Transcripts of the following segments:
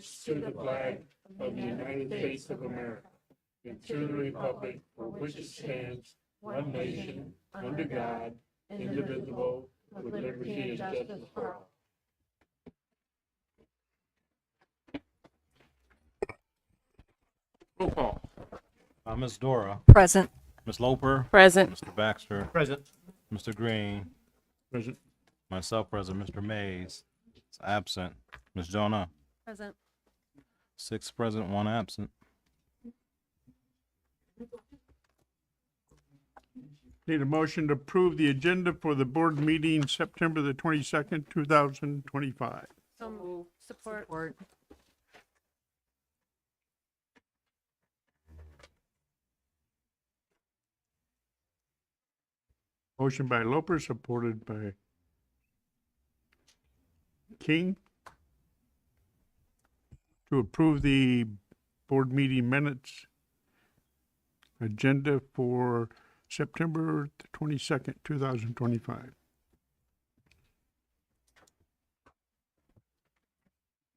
allegiance to the flag of the United States of America and to the republic for which it stands, one nation, under God, indivisible, with liberty and justice for all. Roll call. Ms. Dora, Present. Ms. Loper, Present. Mr. Baxter, Present. Mr. Green, Present. myself present, Mr. Mays is absent, Ms. Jonah, Present. 6 present, 1 absent. Need a motion to approve the agenda for the board meeting September the 22nd, 2025. So moved. Support. Motion by Loper, supported by King, to approve the board meeting minutes agenda for September the 22nd, 2025.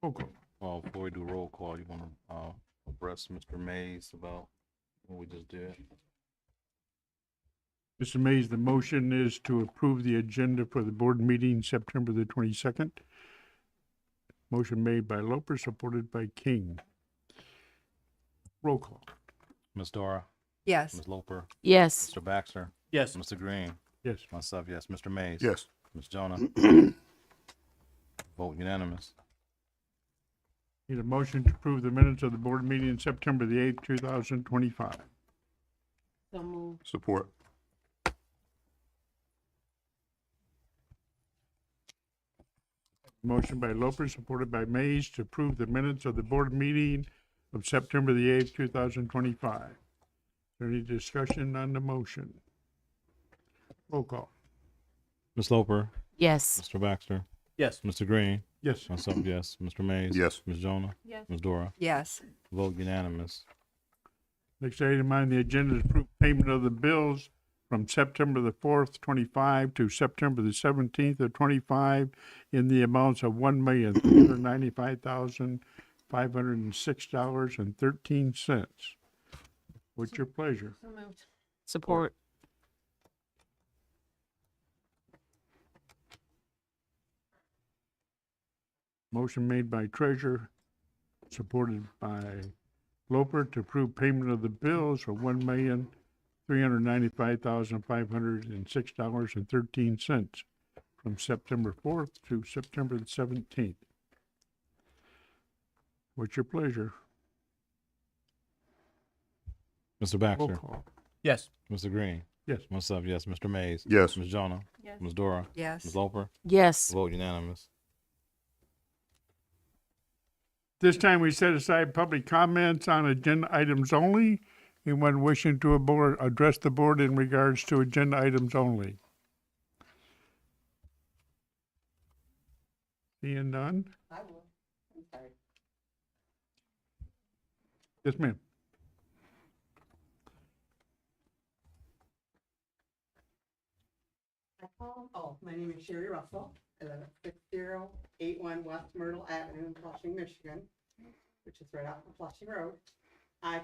Roll call. Well, before we do roll call, you want to abreast Mr. Mays about what we just did? Mr. Mays, the motion is to approve the agenda for the board meeting September the 22nd. Motion made by Loper, supported by King. Roll call. Ms. Dora, Yes. Ms. Loper, Yes. Mr. Baxter, Yes. Mr. Green, Yes. myself, yes, Mr. Mays. Yes. Ms. Jonah. Vote unanimous. Need a motion to approve the minutes of the board meeting September the 8th, 2025. So moved. Support. Motion by Loper, supported by Mays, to approve the minutes of the board meeting of September the 8th, 2025. Is there any discussion on the motion? Roll call. Ms. Loper, Yes. Mr. Baxter, Yes. Mr. Green, Yes. myself, yes, Mr. Mays. Yes. Ms. Jonah, Yes. Ms. Dora, Yes. vote unanimous. Next item on the agenda is approve payment of the bills from September the 4th, 25 to September the 17th of 25 in the amounts of $1,395,506.13. What's your pleasure? So moved. Support. Motion made by Treasurer, supported by Loper, to approve payment of the bills for $1,395,506.13 from September 4th to September the 17th. What's your pleasure? Mr. Roll Baxter, call. Yes. Mr. Green, Yes. myself, yes, Mr. Mays. Yes. Ms. Jonah, Yes. Ms. Dora, Yes. Ms. Loper, Yes. vote unanimous. This time we set aside public comments on agenda items only. Anyone wishing to address the board in regards to agenda items only? Seeing none? I will. I'm sorry. Yes, ma'am. My name is Sherry Russell. I live at 6081 West Myrtle Avenue in Flushing, Michigan, which is right off of Flushing Road. I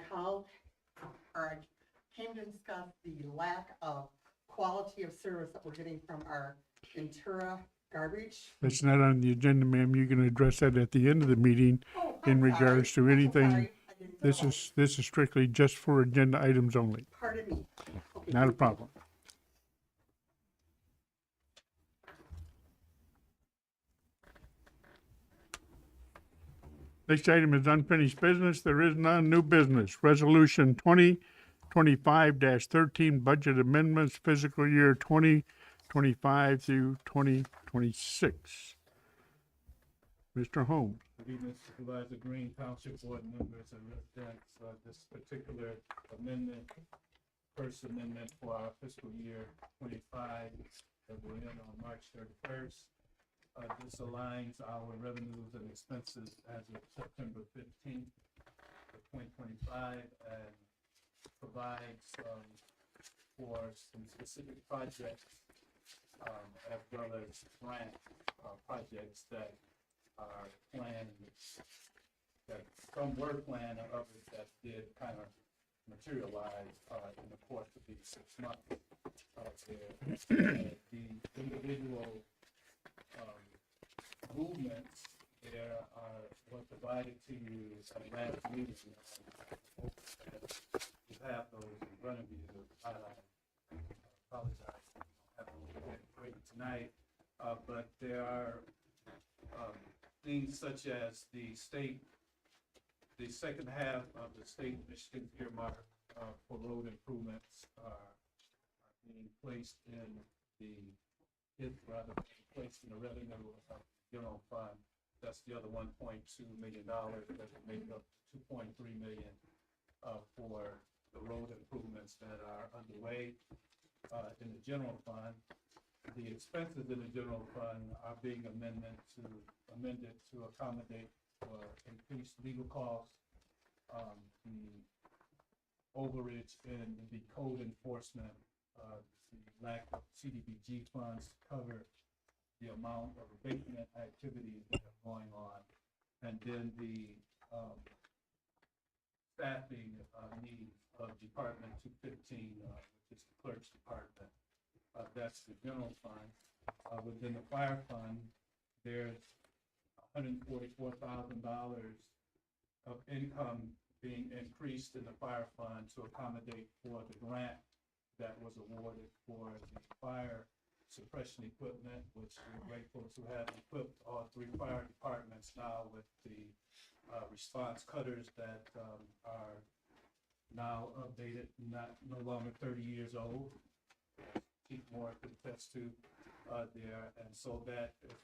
came to discuss the lack of quality of service that we're getting from our Ventura garbage. That's not on the agenda, ma'am. You can address that at the end of the meeting. Oh, In I'm regards sorry. to I'm anything, sorry. I didn't This realize. is strictly just for agenda items only. Pardon me. Okay, Not a problem. Next item is unfinished business. There is none. New business. Resolution 2025-13 budget amendments fiscal year 2025 through 2026. Mr. Holmes. Good evening, Supervisor Green, Township Board members and residents. This particular amendment, first amendment for our fiscal year 25, that will end on March 31st. This aligns our revenues and expenses as of September 15th of 2025 and provides for some specific projects as well as grant projects that are planned some were planned and others that did kind of materialize, in the course of these 6 months. The individual, movements there were provided to you at last meeting. You have those in front of you. I apologize, I don't have them waiting tonight, but there are things such as the second half of the state of Michigan's earmark for road improvements are being placed in placed in the revenue general fund. That's the other $1.2 million that would make up $2.3 million for the road improvements that are underway in the general fund. The expenses in the general fund are being amended to accommodate increased legal costs, the overage in the code enforcement, the lack of CDBG funds to cover the amount of abatement activities that are going on, and then the staffing needs of Department 215, which is the clerk's department. That's the general fund. Within the fire fund, there's $144,000 of income being increased in the fire fund to accommodate for the grant that was awarded for the fire suppression equipment, which we're grateful to have equipped all 3 fire departments now with the response cutters that are now updated, no longer 30 years old. Keith Moore could attest to there, and so that is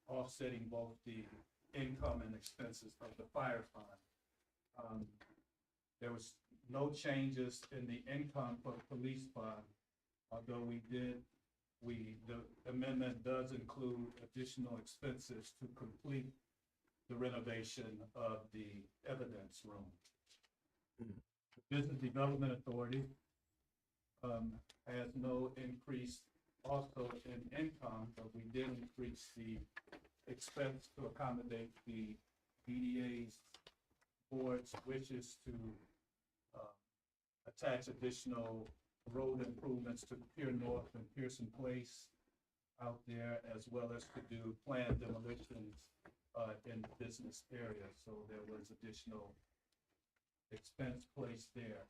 offsetting both the income and expenses of the fire fund. There was no changes in the income for the police fund, although the amendment does include additional expenses to complete the renovation of the evidence room. The Business Development Authority has no increase also in income, but we did increase the expense to accommodate the BDA's board's wishes to attach additional road improvements to Pier North and Pearson Place out there, as well as to do planned demolitions in the business area. So there was additional expense placed there.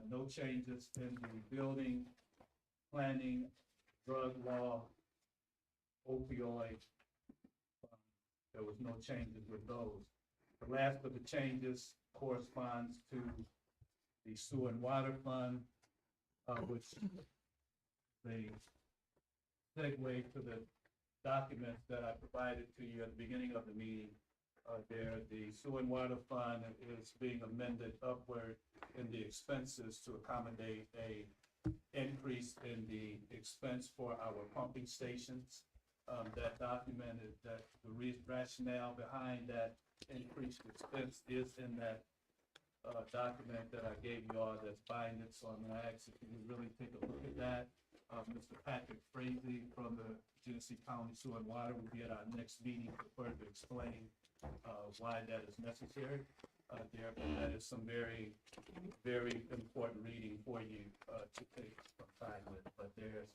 No changes in the building, planning, drug law, opioid. There was no changes with those. The last of the changes corresponds to the sewer and water fund, which they segue to the documents that I provided to you at the beginning of the meeting. The sewer and water fund is being amended upward in the expenses to accommodate a increase in the expense for our pumping stations. That documented that the rationale behind that increased expense is in that document that I gave you all that's binding. So I'm going to ask if you would really take a look at that. Mr. Patrick Frazee from the Genesee County Sewer and Water will be at our next meeting to further explain why that is necessary. There, but that is some very, very important reading for you to take some time with. But there's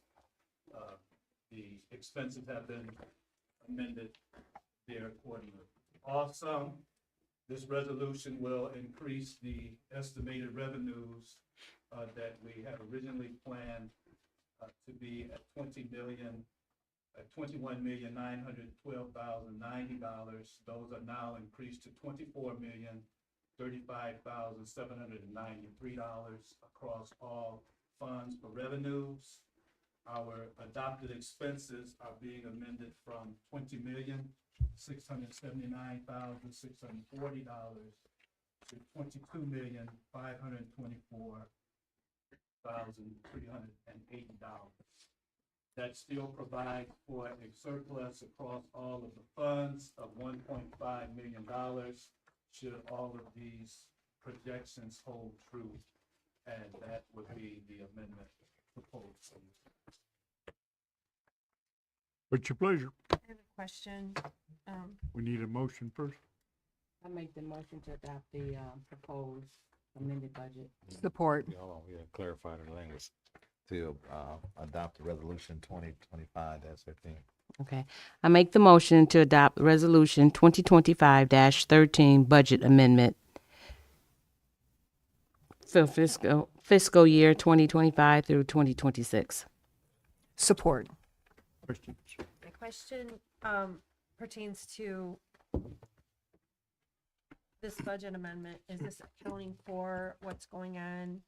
the expenses have been amended there accordingly. Also, this resolution will increase the estimated revenues that we had originally planned to be at $21,912,090. Those are now increased to $24,035,793 across all funds for revenues. Our adopted expenses are being amended from $20,679,640 to $22,524,380. That still provides for a surplus across all of the funds of $1.5 million should all of these projections hold true. And that would be the amendment proposed. What's your pleasure? I have a question. We need a motion first. I make the motion to adopt the, proposed amended budget. Support. Yeah, hold on, we gotta clarify the language. To, adopt the resolution 2025-15. Okay. I make the motion to adopt Resolution 2025-13 Budget Amendment for fiscal year 2025 through 2026. Support. Questions? My question pertains to this budget amendment. Is this accounting for what's going on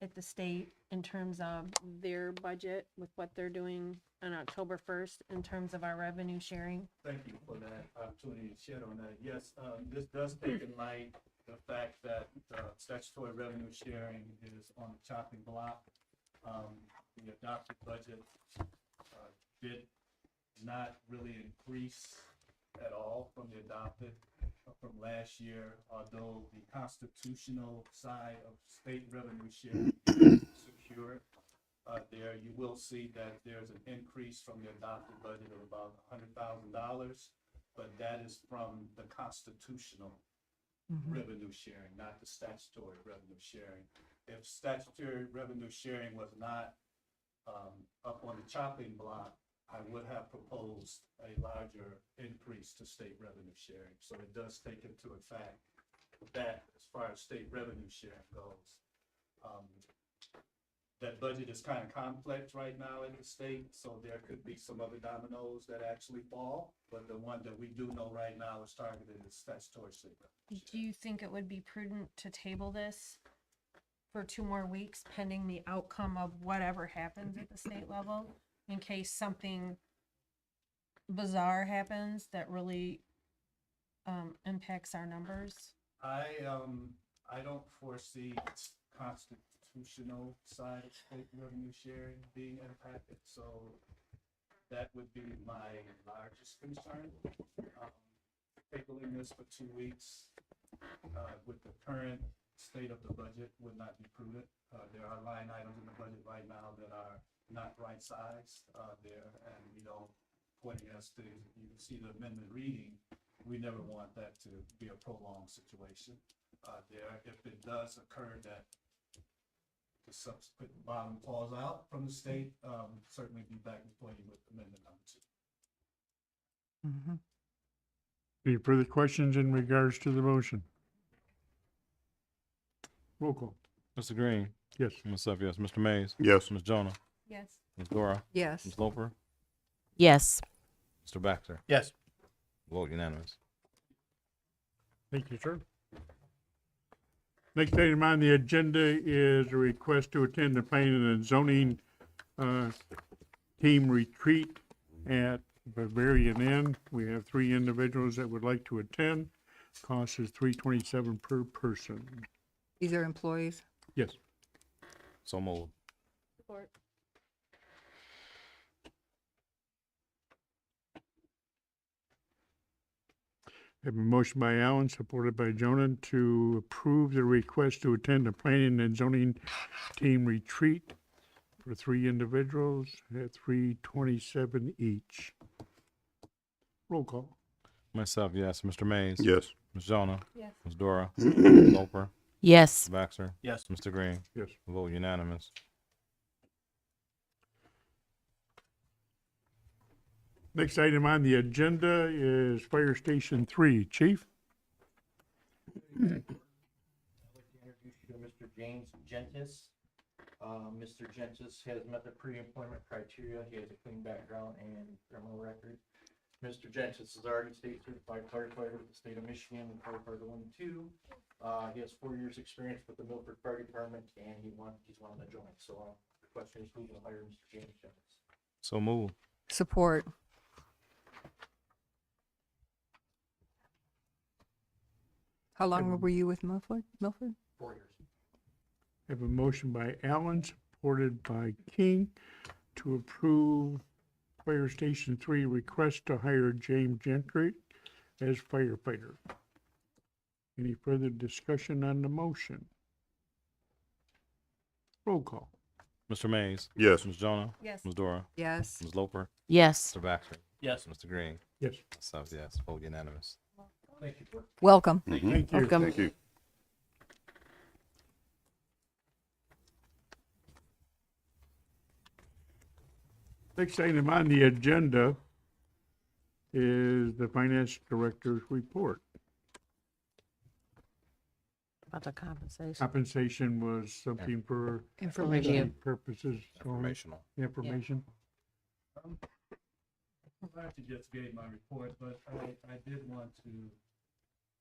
at the state in terms of their budget with what they're doing on October 1st in terms of our revenue sharing? Thank you for that opportunity to shed on that. Yes, this does take in light the fact that statutory revenue sharing is on the chopping block. The adopted budget did not really increase at all from the adopted from last year, although the constitutional side of state revenue sharing is secured. There, you will see that there's an increase from the adopted budget of about $100,000, but that is from the constitutional revenue sharing, not the statutory revenue sharing. If statutory revenue sharing was not up on the chopping block, I would have proposed a larger increase to state revenue sharing. So it does take into effect that as far as state revenue sharing goes. That budget is kind of complex right now in the state, so there could be some other dominoes that actually fall. But the one that we do know right now is targeted as statutory state revenue Do you think it would be prudent to table this for 2 more weeks pending the outcome of whatever happens at the state level in case something bizarre happens that really impacts our numbers? I don't foresee constitutional side of state revenue sharing being impacted, so that would be my largest concern. Tabling this for 2 weeks with the current state of the budget would not be prudent. There are line items in the budget right now that are not right sized there, and we don't, pointing us to, you can see the amendment reading, we never want that to be a prolonged situation there. If it does occur that the subsequent bottom falls out from the state, certainly be back before you with amendment number 2. Any further questions in regards to the motion? Roll call. Mr. Green, Yes. myself, yes. Mr. Mays, Yes. Ms. Jonah, Yes. Ms. Dora, Yes. Ms. Loper, Yes. Mr. Baxter. Yes. Vote unanimous. Thank you, sir. Next item on the agenda is a request to attend the planning and zoning team retreat at Bavarian Inn. We have 3 individuals that would like to attend. Cost is $327 per person. These are employees. Yes. So moved. Support. I have a motion by Allen, supported by Jonah, to approve the request to attend the planning and zoning team retreat for 3 individuals at $327 each. Roll call. Myself, yes. Mr. Mays. Yes. Ms. Jonah, Yes. Ms. Dora, Ms. Loper, Yes. Mr. Baxter. Yes. Mr. Green. Yes. Vote unanimous. Next item on the agenda is Fire Station 3. Chief? I'd like to introduce you to Mr. James Gentis. Mr. Gentis has met the pre-employment criteria. He has a clean background and criminal record. Mr. Gentis is already state certified firefighter with the state of Michigan and firefighter 1 and 2. He has 4 years experience with the Milford Fire Department, and he's wanting to join. So the question is, who's going to hire Mr. James Gentis? So moved. Support. How long were you with Milford? 4 years. I have a motion by Allen, supported by King, to approve Fire Station 3 request to hire James Gentry as firefighter. Any further discussion on the motion? Roll call. Mr. Mays. Yes. Ms. Jonah, Yes. Ms. Dora, Yes. Ms. Loper, Yes. Mr. Baxter. Yes. Mr. Green. Yes. Myself, yes. Vote unanimous. Thank you. Welcome. Thank you. Welcome. Thank you. Next item on the agenda is the finance director's report. About the compensation. Compensation was something for Information. purposes, only Informational. information. I actually just gave my report, but I did want to,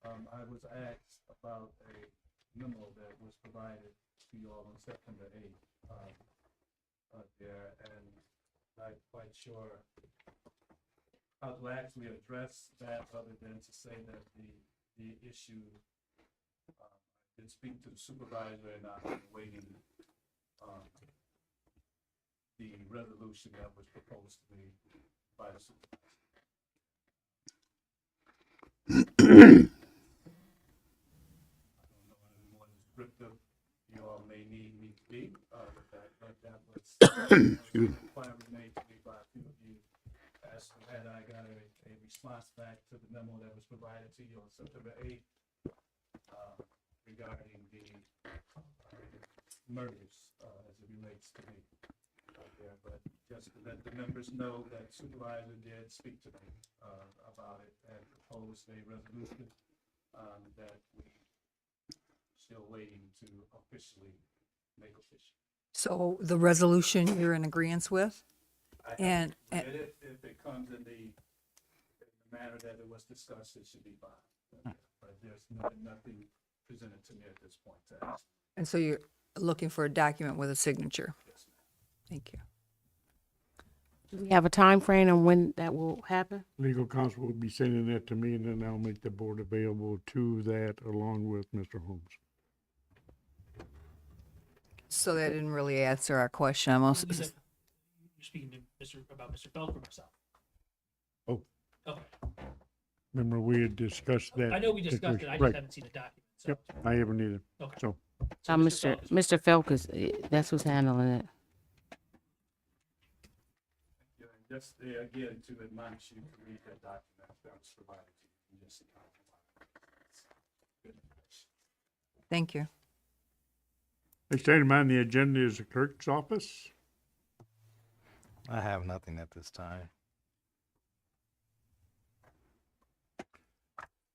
I was asked about a memo that was provided to you all on September 8th, there, and not quite sure how to actually address that other than to say that the issue, I did speak to the supervisor and I'm waiting, the resolution that was proposed to me by the supervisor. I don't know any more descriptive you all may need me to be, with that, but that was inquiry made to me by a few of you as to had I got a response back to the memo that was provided to you on September 8th, regarding the murders, as it relates to me out there, but just to let the members know that supervisor did speak to me, about it and proposed a resolution, that we still waiting to officially make official. So the resolution you're in agreement with? I And- have read it. If it comes in the manner that it was discussed, it should be fine. But there's nothing presented to me at this point to ask. And so you're looking for a document with a signature? Yes, ma'am. Thank you. Do we have a time frame on when that will happen? Legal counsel will be sending that to me, and then I'll make the board available to that along with Mr. Holmes. So that didn't really answer our question. I'm also, You're speaking to about Mr. Felk or myself? Oh. Okay. Remember, we had discussed that. I know we discussed it, I just Right. haven't seen the document, so. Yep, I haven't either. Okay. So, Mr. Felk is, that's who's handling it. Yeah, and just again, to admonish you to read that document that was provided to you. And just, good information. thank you. next item on the agenda is the clerk's office. I have nothing at this time.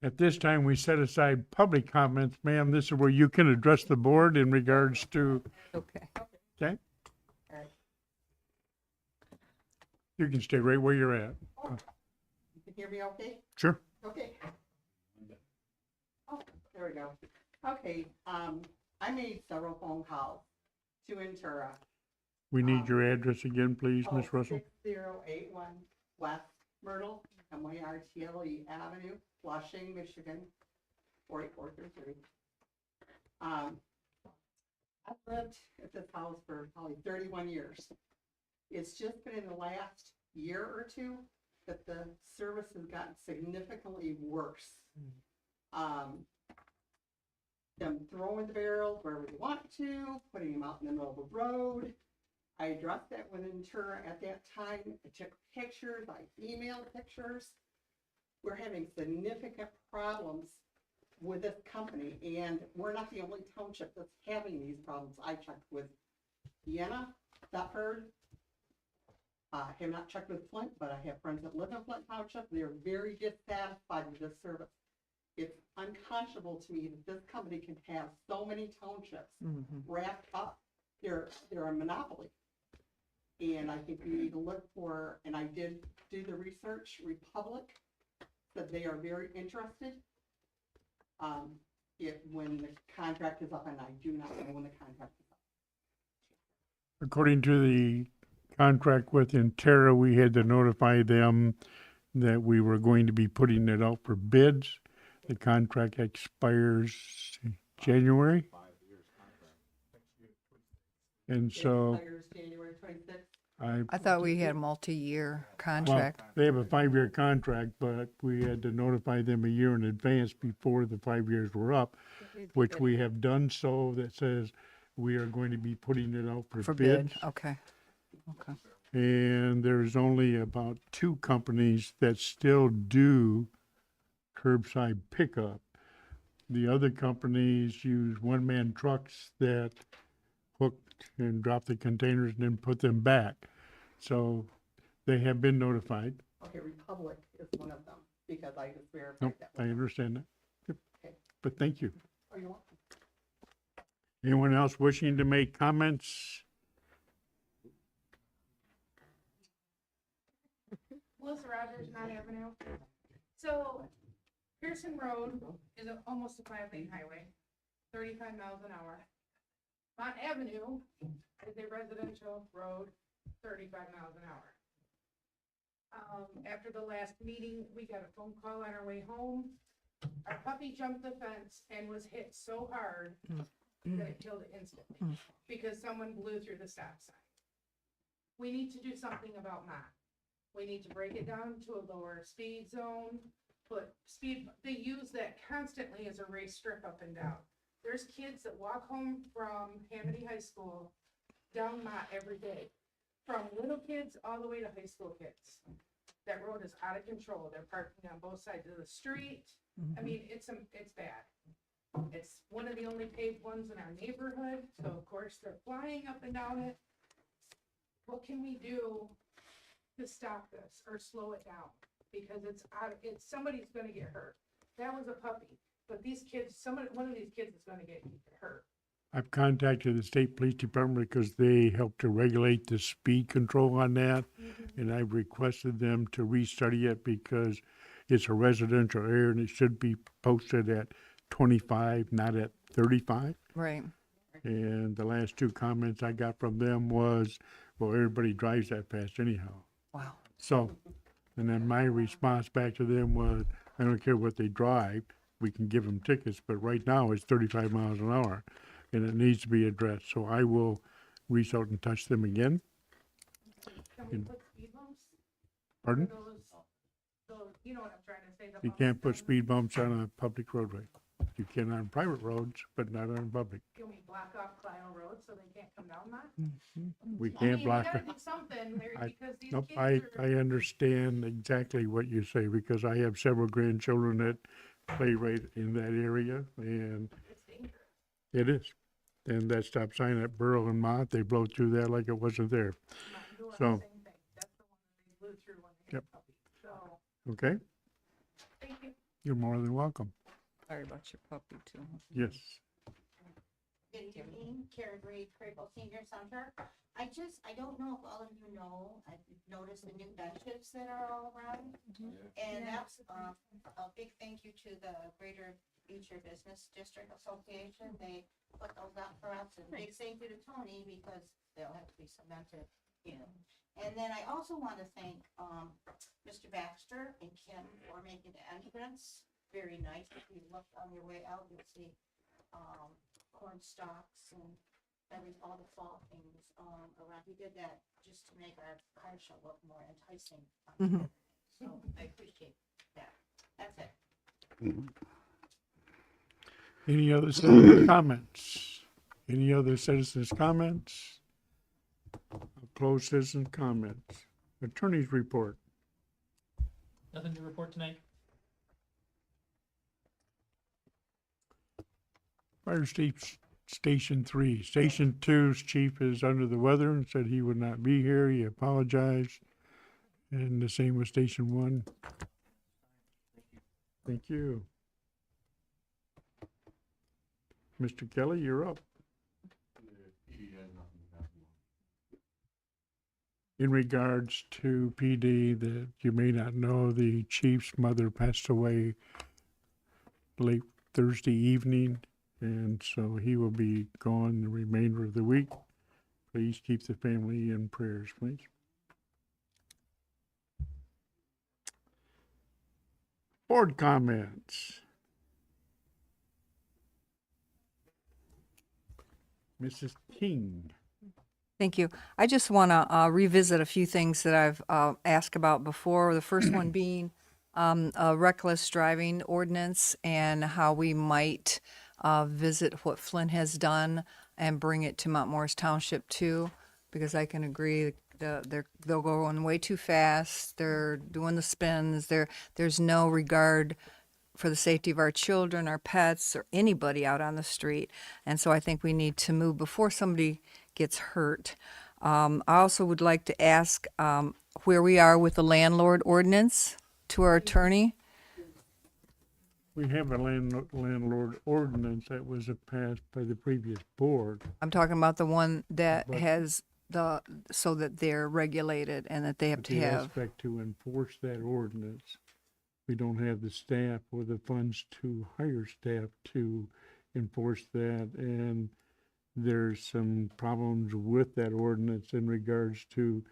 At this time, we set aside public comments. Ma'am, this is where you can address the board in regards to, Okay. okay? Alright. You can stay right where you're at. You can hear me okay? Sure. Okay. Oh, there we go. Okay, I made several phone calls to Ventura. We need your address again, please, Ms. Russell. 6081 West Myrtle, MYRTLE Avenue, Flushing, Michigan, 48433. I've lived at this house for probably 31 years. It's just been in the last year or two that the service has gotten significantly worse. Them throwing the barrels wherever they want to, putting them out in the middle of the road. I addressed that with Ventura at that time. I took pictures, I emailed pictures. We're having significant problems with this company, and we're not the only township that's having these problems. I checked with Vienna, Thetford. I have not checked with Flint, but I have friends that live in Flint Township. They're very dissatisfied with this service. It's unconscionable to me that this company can have so many townships wrapped up. They're a monopoly. And I think we need to look for, and I did do the research, Republic said they are very interested. When the contract is up, and I do not know when the contract is up. According to the contract with Intera, we had to notify them that we were going to be putting it out for bids. The contract expires January. And so Expires January 26th. I thought we had a multi-year well, contract. they have a 5-year contract, but we had to notify them a year in advance before the 5 years were up, which we have done so. That says we are going to be putting it out for For bids. bid, okay. Okay. And there's only about 2 companies that still do curbside pickup. The other companies use one-man trucks that hook and drop the containers and then put them back. So they have been notified. Okay, Republic is one of them, because I just verified Nope, that. I understand that. Yep. Okay. But thank you. Oh, you're welcome. Anyone else wishing to make comments? Melissa Rogers, Mount Avenue. So Pearson Road is almost a 5-lane highway, 35 miles an hour. Mount Avenue is a residential road, 35 miles an hour. After the last meeting, we got a phone call on our way home. Our puppy jumped the fence and was hit so hard that it killed it instantly because someone blew through the stop sign. We need to do something about Mott. We need to break it down to a lower speed zone, they use that constantly as a race strip up and down. There's kids that walk home from Hamady High School down Mott every day, from little kids all the way to high school kids. That road is out of control. They're parking on both sides of the street. I mean, it's bad. It's one of the only paved ones in our neighborhood, so of course they're flying up and down it. What can we do to stop this or slow it down? Because somebody's gonna get hurt. That was a puppy, but these kids, one of these kids is gonna get hurt. I've contacted the state police department because they help to regulate the speed control on that. And I've requested them to restudy it because it's a residential area and it should be posted at 25, not at 35. Right. And the last two comments I got from them was, well, everybody drives that fast anyhow. Wow. So, and then my response back to them was, I don't care what they drive, we can give them tickets, but right now it's 35 miles an hour and it needs to be addressed. So I will reach out and touch them again. Can we put speed bumps? Pardon? Those, you know what I'm trying to say. the You bumps can't put down the- speed bumps on a public roadway. You can on private roads, but not on public. Can we block off Clio Road so they can't come down that? We I can't mean, block we it. gotta do something, Larry, I- because these Nope, kids I are. understand exactly what you say because I have several grandchildren that play right in that area and It's dangerous. it is. And that stop sign at Burl and Mott, they blow through that like it wasn't there. Mountain Dew, So- same thing. That's the one that they blew through when they hit Yep. the puppy. So, Okay? thank you. You're more than welcome. Sorry about your puppy too. Yes. Good evening, Karen Reed, Crable Senior Center. I don't know if all of you know, I've noticed the new benches that are all around. And that's, a big thank you to the Greater Future Business District Association. They put those out for us, and big thank you to Tony because they'll have to be cemented in. And then I also want to thank, Mr. Baxter and Kim for making the entrance very nice. If you look on your way out, you'll see, corn stalks and all the fall things around. We did that just to make our car show look more enticing. So I appreciate that. That's it. Any other citizens' comments? Any other citizens' comments? I'll close citizens' comments. Attorney's report. Nothing to report tonight? Fire Station 3. Station 2's chief is under the weather and said he would not be here. He apologized. And the same with Station 1. Thank you. Mr. Kelly, you're up. In regards to PD, that you may not know, the chief's mother passed away late Thursday evening, and so he will be gone the remainder of the week. Please keep the family in prayers, please. Board comments. Mrs. King. Thank you. I just want to revisit a few things that I've asked about before. The first one being a reckless driving ordinance and how we might visit what Flint has done and bring it to Mount Morris Township too, because I can agree they'll go on way too fast. They're doing the spins. There's no regard for the safety of our children, our pets, or anybody out on the street. And so I think we need to move before somebody gets hurt. I also would like to ask where we are with the landlord ordinance to our attorney. We have a landlord ordinance that was passed by the previous board. I'm talking about the one that But- has so that they're regulated and that they have But to the have. aspect to enforce that ordinance, we don't have the staff or the funds to hire staff to enforce that. And there's some problems with that ordinance in regards to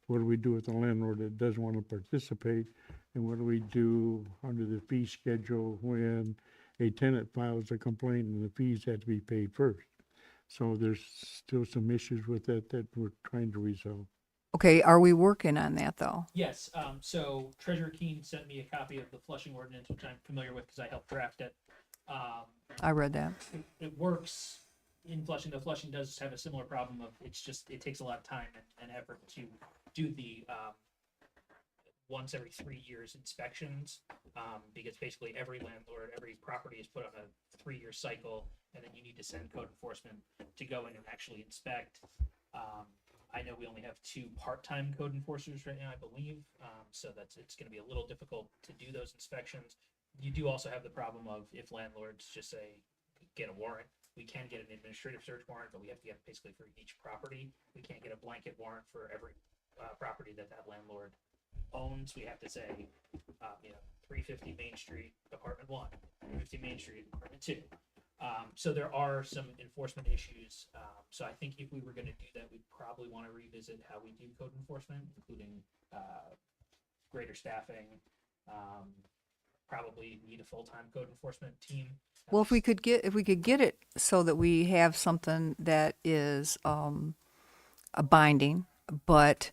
what do we do with the landlord that doesn't want to participate? And what do we do under the fee schedule when a tenant files a complaint and the fees have to be paid first? So there's still some issues with that that we're trying to resolve. Okay, are we working on that though? Yes, so Treasurer Keene sent me a copy of the Flushing ordinance, which I'm familiar with because I helped draft it. I read that. It works in Flushing, though Flushing does have a similar problem of, it takes a lot of time and effort to do the, once every 3 years inspections, because basically every landlord, every property is put on a 3-year cycle, and then you need to send code enforcement to go in and actually inspect. I know we only have 2 part-time code enforcers right now, I believe, so it's gonna be a little difficult to do those inspections. You do also have the problem of if landlords just say, get a warrant, we can get an administrative search warrant, but we have to get it basically for each property. We can't get a blanket warrant for every property that landlord owns. We have to say, 350 Main Street, Apartment 1, 350 Main Street, Apartment 2. So there are some enforcement issues. So I think if we were going to do that, we'd probably want to revisit how we do code enforcement, including greater staffing. Probably need a full-time code enforcement team. Well, if we could get it so that we have something that is a binding, but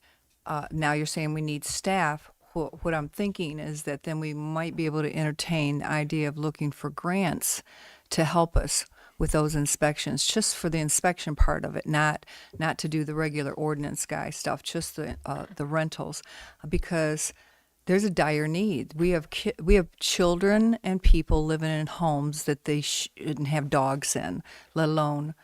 now you're saying we need staff. What I'm thinking is that then we might be able to entertain the idea of looking for grants to help us with those inspections, just for the inspection part of it, not to do the regular ordinance guy stuff, just the rentals, because there's a dire need. We have children and people living in homes that they shouldn't have dogs in, let alone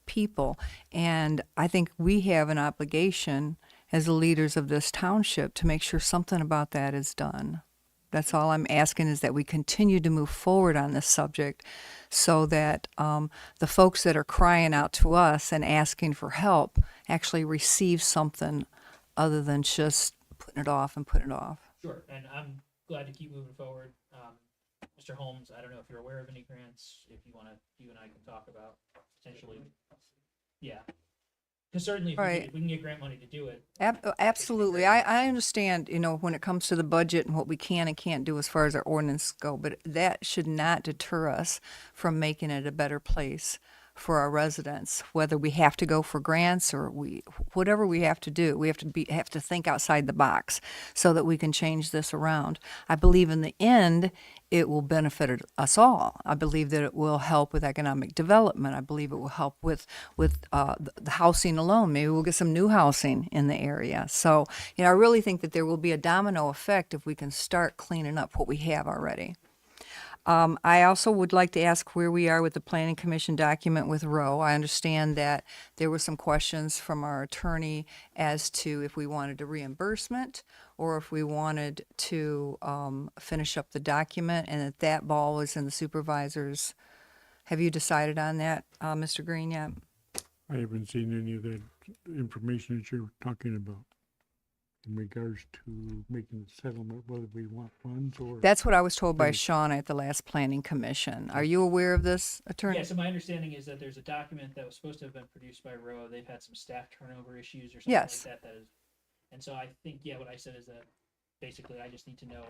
people. And I think we have an obligation as the leaders of this township to make sure something about that is done. That's all I'm asking, is that we continue to move forward on this subject so that the folks that are crying out to us and asking for help actually receive something other than just putting it off and putting it off. Sure, and I'm glad to keep moving forward. Mr. Holmes, I don't know if you're aware of any grants, if you and I can talk about potentially. Yeah. Because certainly if we can get grant money to do it. Absolutely. I understand, when it comes to the budget and what we can and can't do as far as our ordinance go, but that should not deter us from making it a better place for our residents, whether we have to go for grants or whatever we have to do. We have to think outside the box so that we can change this around. I believe in the end, it will benefit us all. I believe that it will help with economic development. I believe it will help with the housing alone. Maybe we'll get some new housing in the area. So, I really think that there will be a domino effect if we can start cleaning up what we have already. I also would like to ask where we are with the Planning Commission document with Roe. I understand that there were some questions from our attorney as to if we wanted a reimbursement or if we wanted to finish up the document, and that ball was in the supervisors. Have you decided on that, Mr. Green, yet? I haven't seen any of that information that you're talking about in regards to making the settlement, whether we want funds or. That's what I was told by Sean at the last Planning Commission. Are you aware of this, attorney? Yeah, so my understanding is that there's a document that was supposed to have been produced by Roe. They've had some staff turnover issues or something Yes. like that. And so I think, what I said is that basically I just need to know.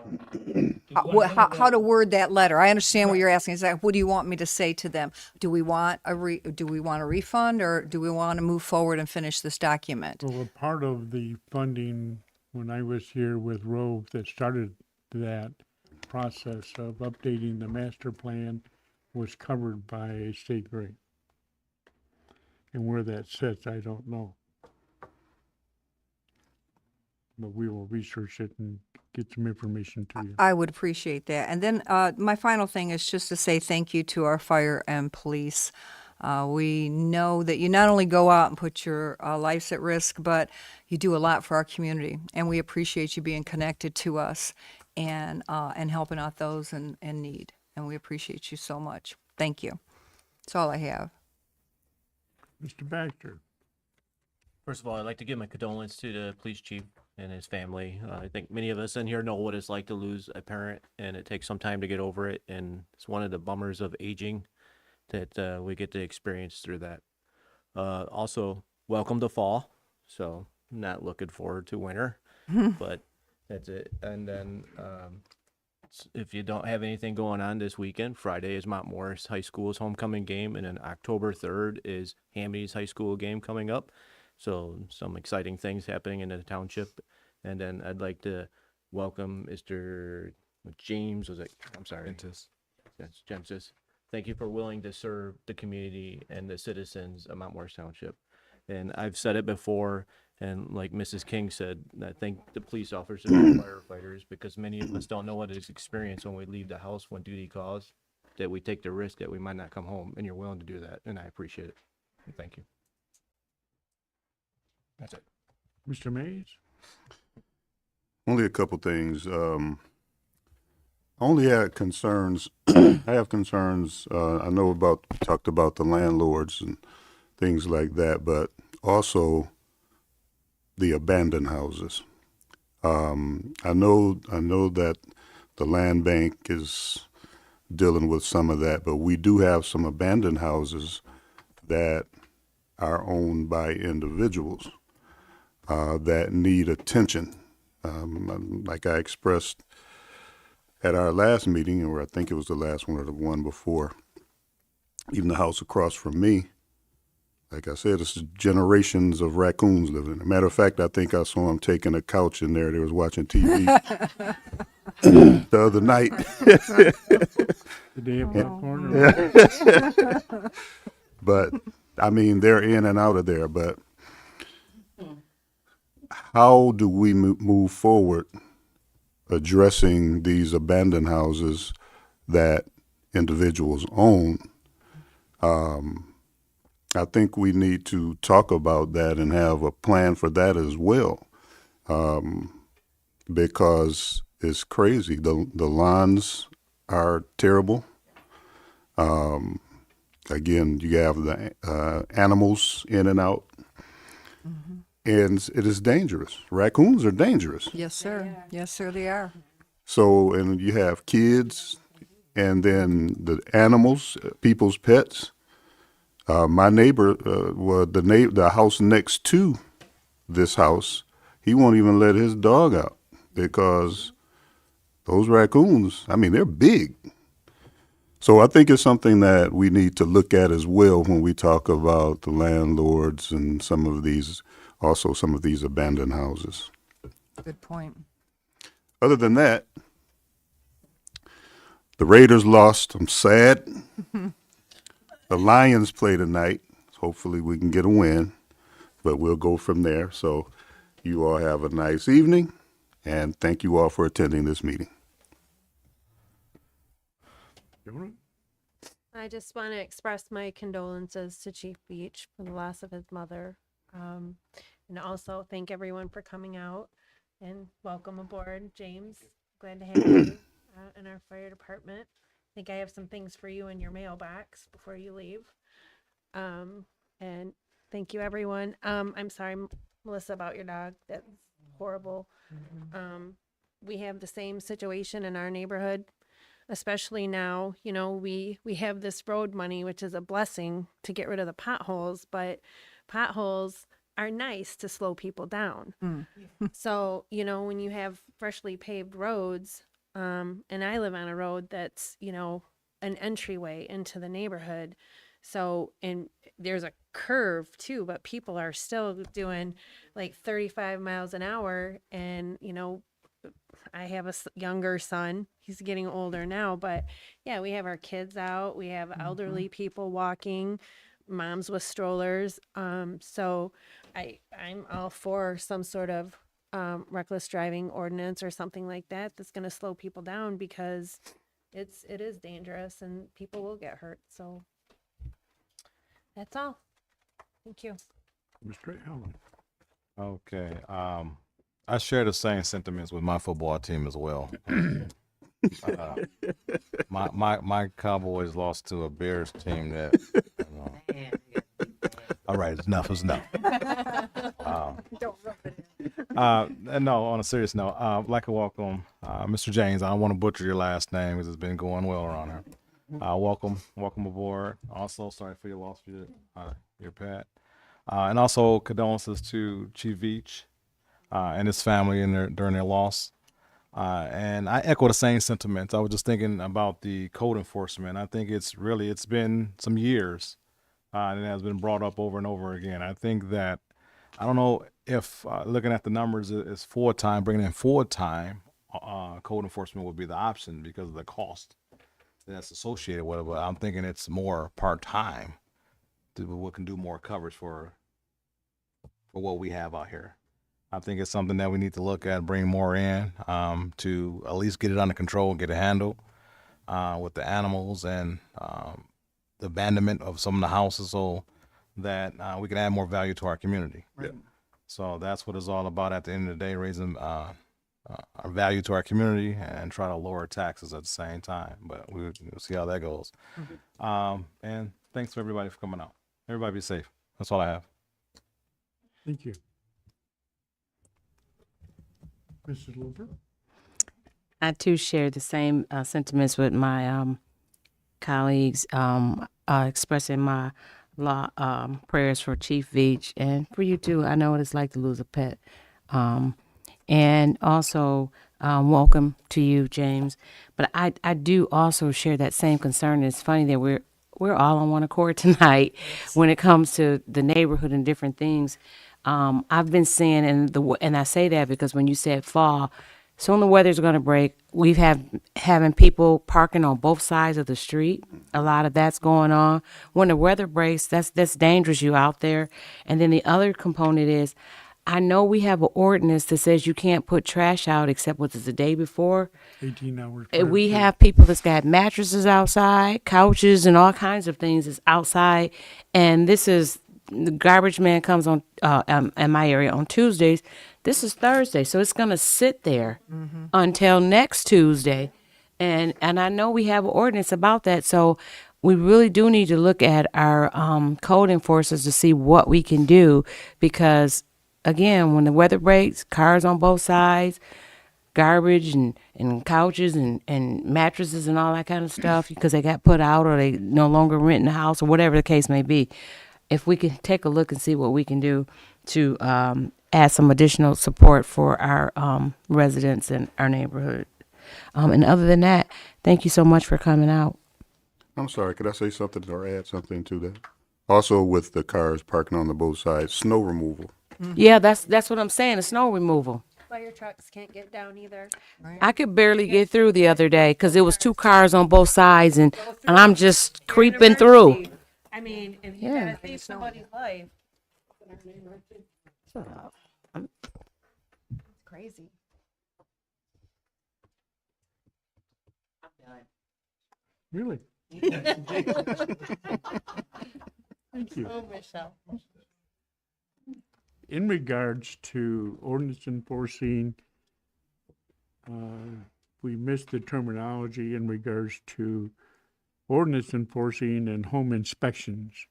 How to word that letter. I understand what you're asking. Is that, what do you want me to say to them? Do we want a refund, or do we want to move forward and finish this document? Well, a part of the funding, when I was here with Rove, that started that process of updating the master plan, was covered by a state grant. And where that sits, I don't know. But we will research it and get some information to you. I would appreciate that. And then my final thing is just to say thank you to our fire and police. We know that you not only go out and put your lives at risk, but you do a lot for our community, and we appreciate you being connected to us and helping out those in need. And we appreciate you so much. Thank you. That's all I have. Mr. Baxter. First of all, I'd like to give my condolence to the police chief and his family. I think many of us in here know what it's like to lose a parent, and it takes some time to get over it. And it's one of the bummers of aging that we get to experience through that. Also, welcome to fall. So, not looking forward to winter, but that's it. And then, if you don't have anything going on this weekend, Friday is Mount Morris High School's homecoming game, and then October 3rd is Hamby's High School game coming up. So some exciting things happening in the township. And then I'd like to welcome Mr. James, I'm sorry. Gentis. Yes, Gentis. Thank you for willing to serve the community and the citizens of Mount Morris Township. And I've said it before, and like Mrs. King said, I thank the police officers and firefighters, because many of us don't know what it's experienced when we leave the house when duty calls, that we take the risk that we might not come home, and you're willing to do that, and I appreciate it. Thank you. That's it. Mr. Mays? Only a couple things. I only had concerns. I have concerns. I know talked about the landlords and things like that, but also the abandoned houses. I know that the land bank is dealing with some of that, but we do have some abandoned houses that are owned by individuals that need attention. Like I expressed at our last meeting, or I think it was the last one or the one before, even the house across from me, like I said, it's generations of raccoons living in it. Matter of fact, I think I saw them taking a couch in there. They was watching TV the other night. Did they have popcorn? But, I mean, they're in and out of there. But how do we move forward addressing these abandoned houses that individuals own? I think we need to talk about that and have a plan for that as well, because it's crazy. The lawns are terrible. Again, you have the animals in and out, and it is dangerous. Raccoons are dangerous. Yes, sir. Yes, sir, they are. So, and you have kids, and then the animals, people's pets. My neighbor, the house next to this house, he won't even let his dog out because those raccoons, I mean, they're big. So I think it's something that we need to look at as well when we talk about the landlords and some of these abandoned houses. Good point. Other than that, the Raiders lost. I'm sad. The Lions play tonight. Hopefully we can get a win, but we'll go from there. So you all have a nice evening, and thank you all for attending this meeting. I just want to express my condolences to Chief Beach for the loss of his mother. And also thank everyone for coming out, and welcome aboard, James. Glad to have you in our fire department. I think I have some things for you in your mailbox before you leave. And thank you, everyone. I'm sorry, Melissa, about your dog. That's horrible. We have the same situation in our neighborhood, especially now. You know, we have this road money, which is a blessing to get rid of the potholes, but potholes are nice to slow people down. So, you know, when you have freshly paved roads, and I live on a road that's, you know, an entryway into the neighborhood. So, and there's a curve too, but people are still doing like 35 miles an hour. And, you know, I have a younger son. He's getting older now, but yeah, we have our kids out. We have elderly people walking, moms with strollers. So I'm all for some sort of reckless driving ordinance or something like that, that's gonna slow people down because it is dangerous and people will get hurt, so. That's all. Thank you. Mr. Allen. Okay, I share the same sentiments with my football team as well. My Cowboys lost to a Bears team that, you know. All right, enough is enough. Don't rub it And no, on a serious note, I'd like to welcome Mr. James. I don't want to butcher your last name because it's been going well around here. Welcome aboard. Also, sorry for your loss for your pet. And also condolences to Chief Veach and his family during their loss. And I echo the same sentiments. I was just thinking about the code enforcement. I think it's been some years, and it has been brought up over and over again. I think that, I don't know if looking at the numbers is bringing in full-time code enforcement would be the option because of the cost that's associated with it. But I'm thinking it's more part-time. We can do more coverage for what we have out here. I think it's something that we need to look at, bring more in to at least get it under control, get it handled with the animals and the abandonment of some of the houses, so that we can add more value to our community. Right. So that's what it's all about at the end of the day, raising our value to our community and try to lower taxes at the same time. But we'll see how that goes. And thanks to everybody for coming out. Everybody be safe. That's all I have. Thank you. Mrs. Lover? I too share the same sentiments with my colleagues, expressing my prayers for Chief Veach and for you too. I know what it's like to lose a pet. And also welcome to you, James. But I do also share that same concern. It's funny that we're all on one accord tonight when it comes to the neighborhood and different things. I've been seeing, and I say that because when you said fall, soon the weather's going to break. We've having people parking on both sides of the street. A lot of that's going on. When the weather breaks, that's dangerous. You out there. And then the other component is, I know we have an ordinance that says you can't put trash out except what is the day before. 18 hours. We have people that's got mattresses outside, couches, and all kinds of things is outside. And the garbage man comes on in my area on Tuesdays. This is Thursday, so it's gonna sit there until next Tuesday. And I know we have an ordinance about that, so we really do need to look at our code enforcers to see what we can do, because again, when the weather breaks, cars on both sides, garbage and couches and mattresses and all that kind of stuff because they got put out or they no longer rent the house or whatever the case may be. If we can take a look and see what we can do to add some additional support for our residents in our neighborhood. And other than that, thank you so much for coming out. I'm sorry, could I say something or add something to that? Also with the cars parking on the both sides, snow removal. Yeah, that's what I'm saying, the snow removal. Fire trucks can't get down either. I could barely get through the other day because there was 2 cars on both sides and I'm just creeping through. I mean, if you Yeah. gotta save somebody's life. Shut up. It's crazy. Really? Thank you. Oh, Michelle. In regards to ordinance enforcing, we missed the terminology in regards to ordinance enforcing and home inspections.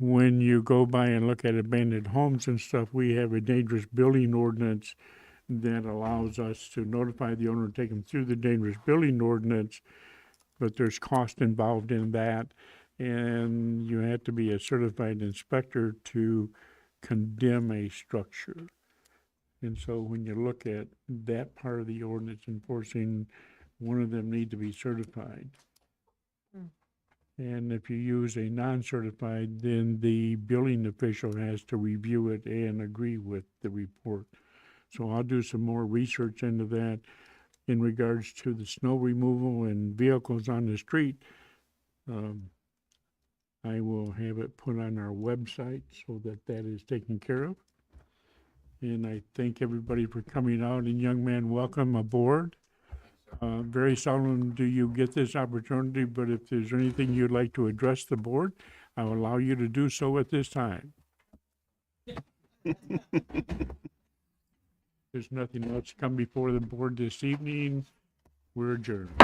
When you go by and look at abandoned homes and stuff, we have a dangerous building ordinance that allows us to notify the owner and take them through the dangerous building ordinance, but there's cost involved in that, and you have to be a certified inspector to condemn a structure. And so when you look at that part of the ordinance enforcing, one of them need to be certified. And if you use a non-certified, then the building official has to review it and agree with the report. So I'll do some more research into that in regards to the snow removal and vehicles on the street. I will have it put on our website so that is taken care of. And I thank everybody for coming out, and young man, welcome aboard. Very seldom do you get this opportunity, but if there's anything you'd like to address the board, I will allow you to do so at this time. There's nothing else come before the board this evening. We're adjourned.